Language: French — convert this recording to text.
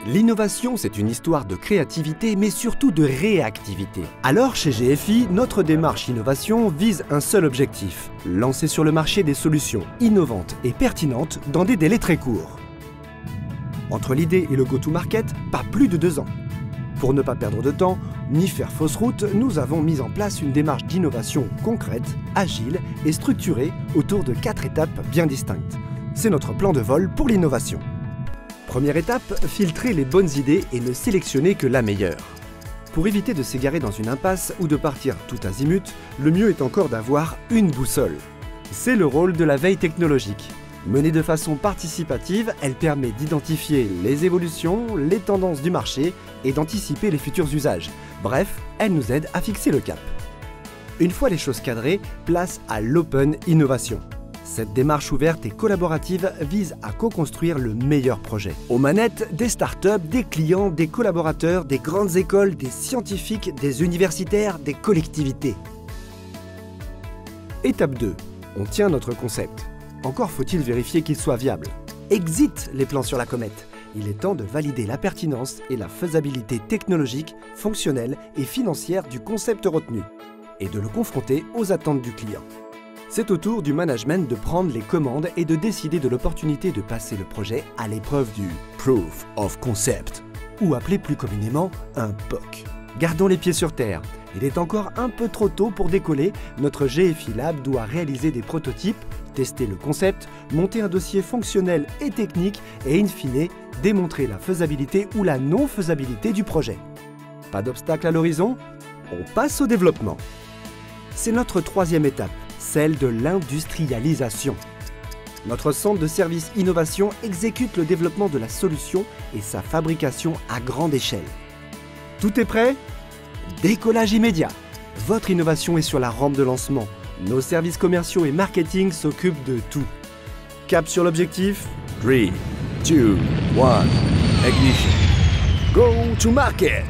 L'innovation, c'est une histoire de créativité, mais surtout de réactivité. Alors, chez GFI, notre démarche innovation vise un seul objectif, lancer sur le marché des solutions innovantes et pertinentes dans des délais très courts. Entre l'idée et le go-to-market, pas plus de 2 ans. Pour ne pas perdre de temps, ni faire fausse route, nous avons mis en place une démarche d'innovation concrète, agile et structurée autour de 4 étapes bien distinctes. C'est notre plan de vol pour l'innovation. Première étape, filtrer les bonnes idées et ne sélectionner que la meilleure. Pour éviter de s'égarer dans une impasse ou de partir tout azimut, le mieux est encore d'avoir une boussole. C'est le rôle de la veille technologique. Menée de façon participative, elle permet d'identifier les évolutions, les tendances du marché et d'anticiper les futurs usages. Bref, elle nous aide à fixer le cap. Une fois les choses cadrées, place à l'Open Innovation. Cette démarche ouverte et collaborative vise à co-construire le meilleur projet. Aux manettes, des startups, des clients, des collaborateurs, des grandes écoles, des scientifiques, des universitaires, des collectivités. Étape 2. On tient notre concept. Encore faut-il vérifier qu'il soit viable. Exit les plans sur la comète. Il est temps de valider la pertinence et la faisabilité technologique, fonctionnelle et financière du concept retenu et de le confronter aux attentes du client. C'est au tour du management de prendre les commandes et de décider de l'opportunité de passer le projet à l'épreuve du Proof of Concept, ou appelé plus communément un POC. Gardons les pieds sur terre. Il est encore un peu trop tôt pour décoller. Notre GFI Lab doit réaliser des prototypes, tester le concept, monter un dossier fonctionnel et technique et in fine, démontrer la faisabilité ou la non-faisabilité du projet. Pas d'obstacle à l'horizon? On passe au développement. C'est notre 3e étape, celle de l'industrialisation. Notre centre de services innovation exécute le développement de la solution et sa fabrication à grande échelle. Tout est prêt? Décollage immédiat. Votre innovation est sur la rampe de lancement. Nos services commerciaux et marketing s'occupent de tout. Cap sur l'objectif? 3, 2, 1, ignition. Go to market!